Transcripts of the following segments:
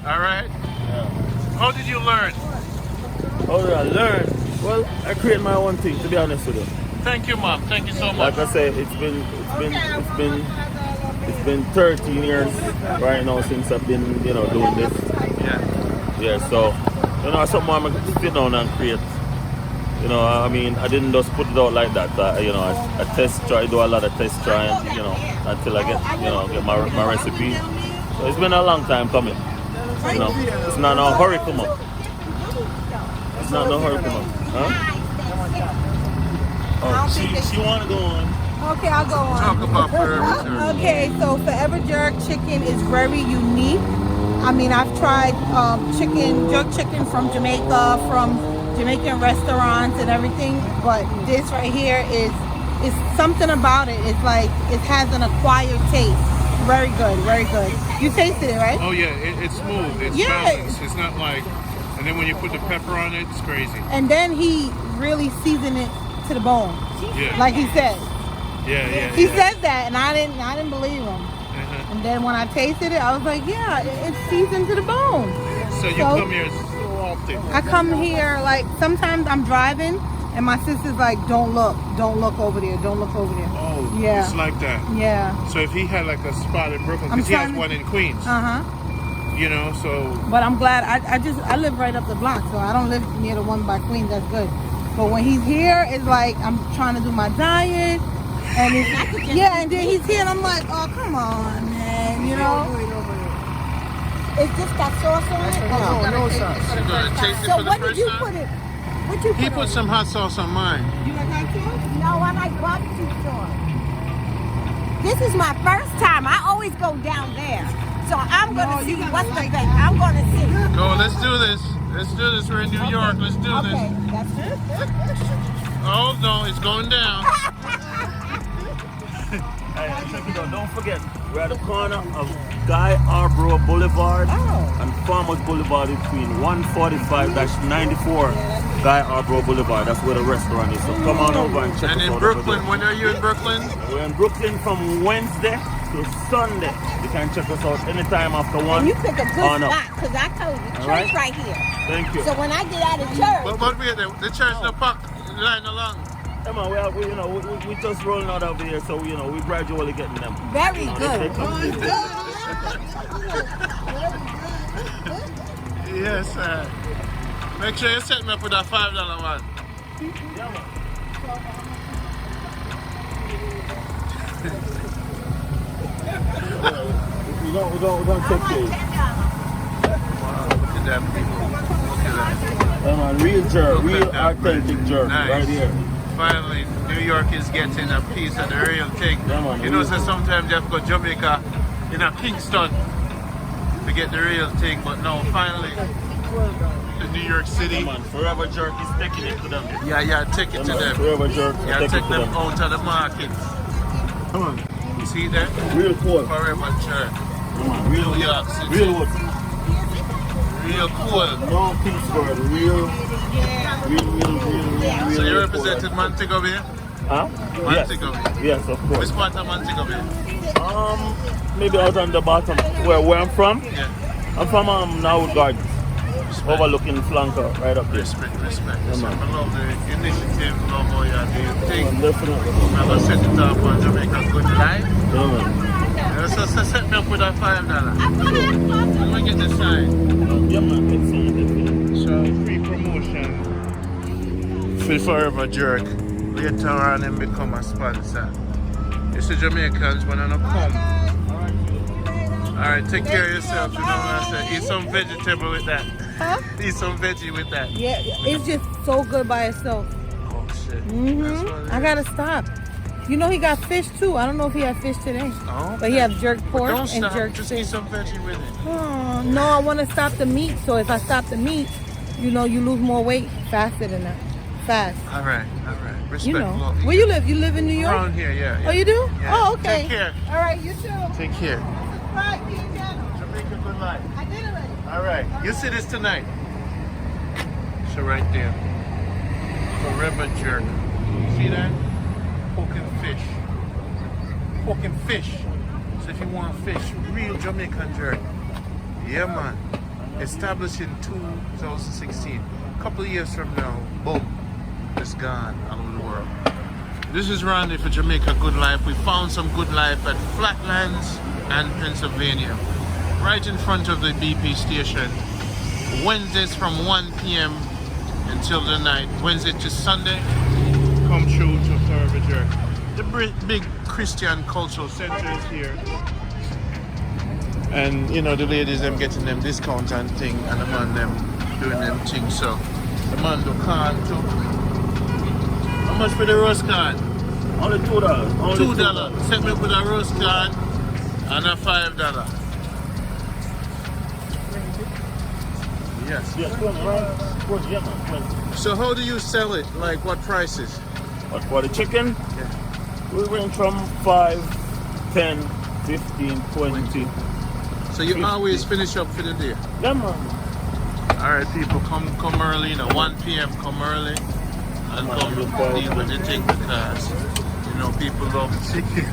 All right. Yeah. How did you learn? How did I learn? Well, I create my own thing, to be honest with you. Thank you, Mom. Thank you so Like much. I say, it's been 13 years right now since I've been, doing this. Yeah. Yeah, so, something I'm gonna sit down and create. I mean, I didn't just put it out like that. I test try, do a lot of test trying, until I get my recipe. So it's been a long time coming. It's not no hurry come up. It's not no hurry come up. Huh? Oh, she want to go on. Okay, I'll go on. Talk about Forever Jerk. Okay, so Forever Jerk chicken is very unique. I mean, I've tried jerk chicken from Jamaica, from Jamaican restaurants and everything, but this right here is something about it. It's like it has an acquired taste. Very good, very good. You tasted it, right? Oh yeah, it's smooth. It's balanced. It's not like, and then when you put the pepper on it, it's crazy. And then he really seasoned it to the bone. Yeah. Like he said. Yeah. He said that, and I didn't believe him. And then when I tasted it, I was like, yeah, it's seasoned to the bone. So you come here so often? I come here, like, sometimes I'm driving, and my sister's like, don't look over there, don't look over there. Oh, yeah. It's like that. Yeah. So if he had like a spot in Brooklyn, because he has one in Queens. So. But I'm glad, I live right up the block, so I don't live near the one by Queens, that's good. But when he's here, it's like, I'm trying to do my diet. And and then he's here, and I'm like, oh, come on, man, It's just got sauce on it? No sauce. You're going to taste it So for the what first did you time? put it? What you put He put some hot sauce on mine. You like hot sauce? No, I like barbecue sauce. This is my first time. I always go down there. So I'm going to see what's the best. I'm going to see. Go, let's do this. Let's do this. We're in New York. Let's do this. Okay, that's it. Oh, no, it's going down. Hey, check it out. Don't forget, we're at the corner of Guy Arborough Boulevard and Farmers Boulevard between 145-94 Guy Arborough Boulevard. That's where the restaurant is. So come on over and check us out. And in Brooklyn, when are you in Brooklyn? We're in Brooklyn from Wednesday to Sunday. You can check us out anytime after 1. And you pick a good spot, because I told you, church right here. Thank you. So when I get out of church. But we the church no park line along. Come on, we just rolling out over here, so we gradually getting them. Very good. Yes, sir. Make sure you set me up with that $5 one. Yeah, man. We're gonna take care. Wow, look at that, people. Look at that. Real jerk, Look real at that, authentic jerk, nice. right here. Finally, New York is getting a piece of the real thing. Yeah, man, So sometimes you have to go to Jamaica, Kingston, to get the real thing. But no, finally, the New York City. Yeah, man, Forever Jerk is taking it to them. Yeah, take it to them. Forever Jerk, Yeah, take take it to them them. out of the market. Come on, You see that? real cool. Forever Jerk. Come on, real, New York City. real wood. Real cool. No Pittsburgh, real. So you represented Montego Bay? Huh? Montego Bay. Yes, of course. Which part of Montego Bay? Maybe out on the bottom, where I'm from. Yeah. I'm from Norwood Gardens, overlooking Flanker, right up there. Respect. Yeah, man. I love the initiative, love how you do your thing. Definitely. I'm going to set it up on Jamaica's Good Life. Yeah, man. So set me up with that $5. Let me get the sign. Yeah, man. It's on. So free promotion for Forever Jerk. Later on and become a sponsor. It's the Jamaicans when I come. Alright, take care of yourself, you know what I say. Eat some vegetable with that. Huh? Eat some veggie with that. Yeah, it's just so good by itself. Oh shit. That's what it I is. gotta stop. You know he got fish too. I don't know if he had fish today. Oh, But he have jerk pork don't and stop. jerk Just fish. eat some veggie with it. Oh, no, I want to stop the meat. So if I stop the meat, you lose more weight faster than that. Fast. Alright. Respect. You know. Love. Where you live? You live in New York? Around here, yeah. Oh, you do? Yeah. Oh, okay. Take care. All right, you too. Take care. Right, be gentle. Jamaica Good Life. I did already. Alright. You see this tonight. So right there. Forever Jerk. See that? Poking fish. So if you want fish, real Jamaican jerk. Yeah, man. Established in 2016. A couple of years from now, boom, it's gone all over the world. This is Rondie for Jamaica Good Life. We found some good life at Flatlands and Pennsylvania, right in front of the BP station. Wednesdays from 1 p.m. until the night. Wednesday to Sunday, come through to Forever Jerk. The big Christian cultural center is here. And you know, the ladies them getting them discount and thing, and the man them doing them things. So the man do card too. How much for the roast card? Only $2. Only $2. Set me up with a roast card and a $5. Yes. Yes, 20, right? 20, yeah, man, 20. So how do you sell it? Like what prices? But for the chicken, Yeah. we range from 5, 10, 15, 20. So you 50. always finish up for the day? Yeah, man. Alright people, come early, you know, 1 p.m. come early and come deal with the thing because you know people love chicken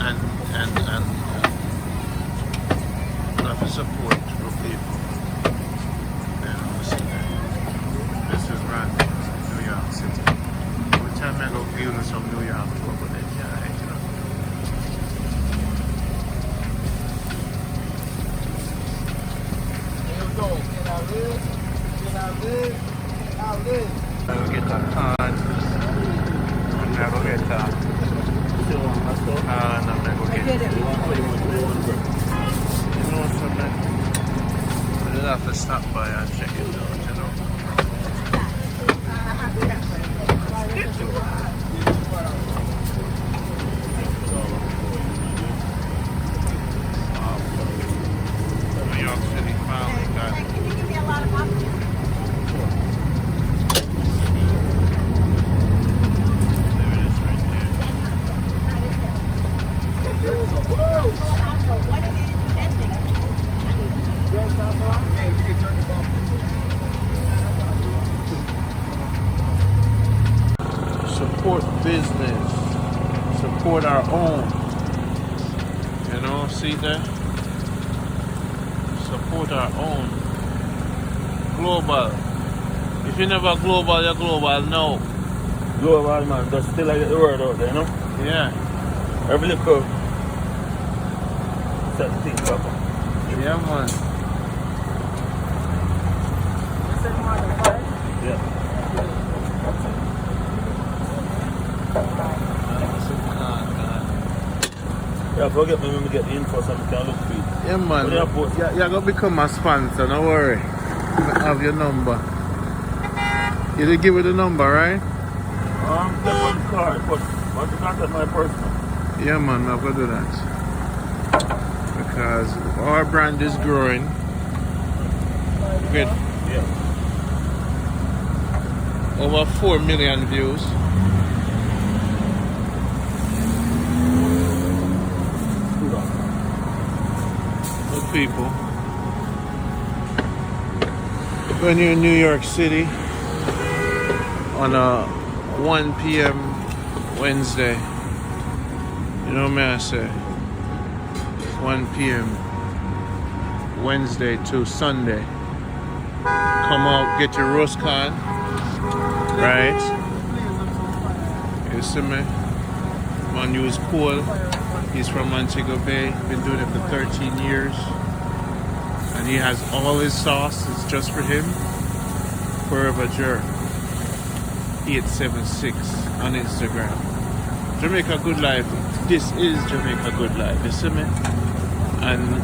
and love to support for people. You know, see that. This is Rondie, New York City. Every time I go view some New York folk, but they can't, you know. I'll get a card. I'll go get a card. And I'm going to get it. You know something? I just have to stop by and check it out, you know. New York City finally got it. Can you give me a lot of coffee? There it is right there. Support business. Support our own. You know, see that? Support our own. Global. If you never global, you're global now. Global, man. Just still I get the word out there, you know? Yeah. Every little set thing proper. Yeah, man. Yeah. Yeah, forget me when we get the info so we can look for it. Yeah, man. What do you post? You're going to become a sponsor, don't worry. I have your number. You did give it the number, right? Step on the card, but want to contact my personal. Yeah, man, I'm going to do that. Because our brand is growing. Good. Yeah. Over 4 million views. Good people. When you're in New York City on a 1 p.m. Wednesday, you know what I say? 1 p.m. Wednesday to Sunday. Come out, get your roast card, right? You see me? Man use Paul. He's from Montego Bay. Been doing it for 13 years. And he has all his sauce. It's just for him. Forever Jerk 876 on Instagram. Jamaica Good Life. This is Jamaica Good Life. You see me? And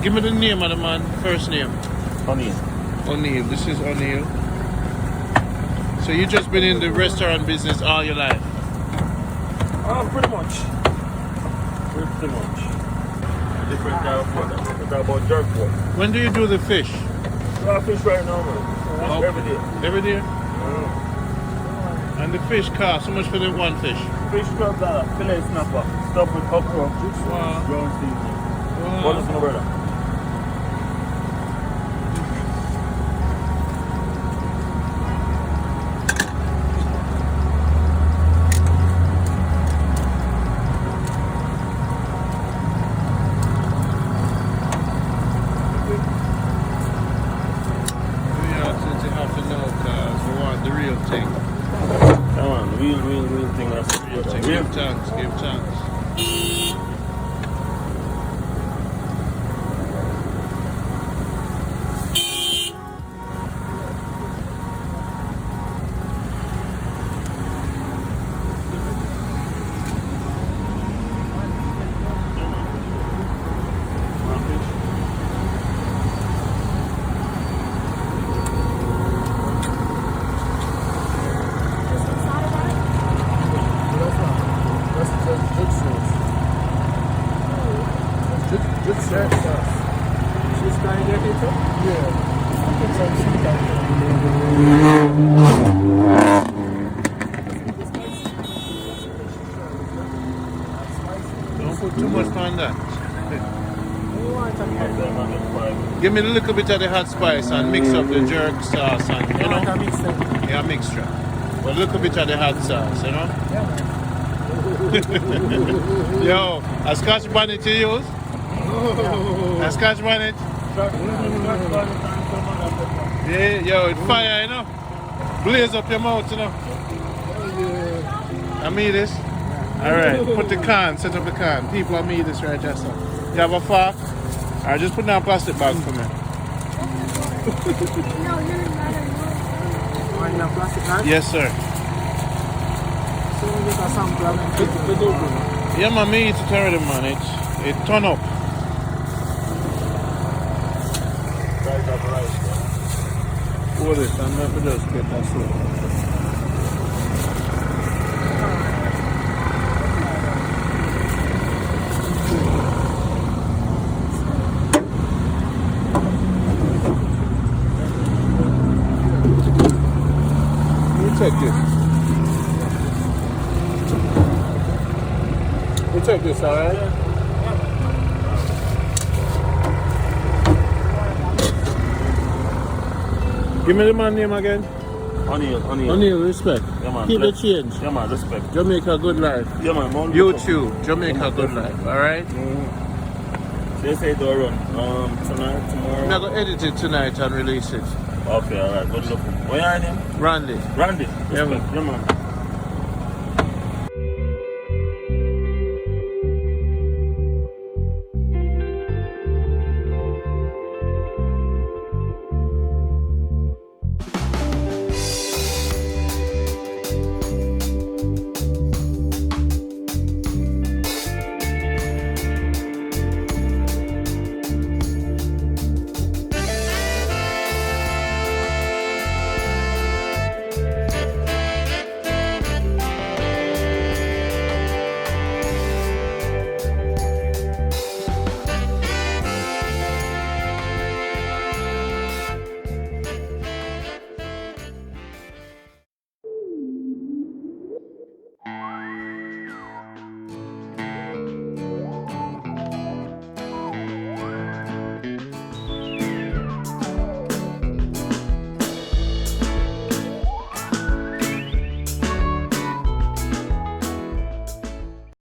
give me the name of the man. First name. O'Neill. This is O'Neill. So you just been in the restaurant business all your life? Pretty much. Pretty much. Different type of food. We talk about jerk pork. When do you do the fish? Fish right now, man. Oh, Every day. Every day? And the fish cost, how much for the one fish? Fish $12, fillet snapper, stuffed with okra, Wow. ground seasoning. Wow. What is my brother? give chance. Don't put too much on that. Give me a little bit of the hot spice and mix up the jerk sauce and, you know? Yeah, mixture. But a little bit of the hot sauce, you know? Yo, a Scotch bonnet you use? A Scotch bonnet? Yeah, yo, it's fire, you know? Blaze up your mouth, you know? I mean this. Alright, put the can, set up the can. People, I mean this right there, so. You have a fork? Alright, just put down a plastic bag for me. Yes, sir. Yeah, man, me eat it already, man. It turn up. Hold it, and let me just get that slow. Take this. We'll take this, alright? Give me the man name again. O'Neil, respect. Yeah, man. Keep the change. Yeah, man, respect. Jamaica Good Life. Yeah, man. YouTube, Jamaica Good Life, alright? They say do a run tonight, tomorrow. I'm going to edit it tonight and release it. Okay, alright. Good looking. What's your name? Rondie. Rondie. Yeah, man. Yeah, man.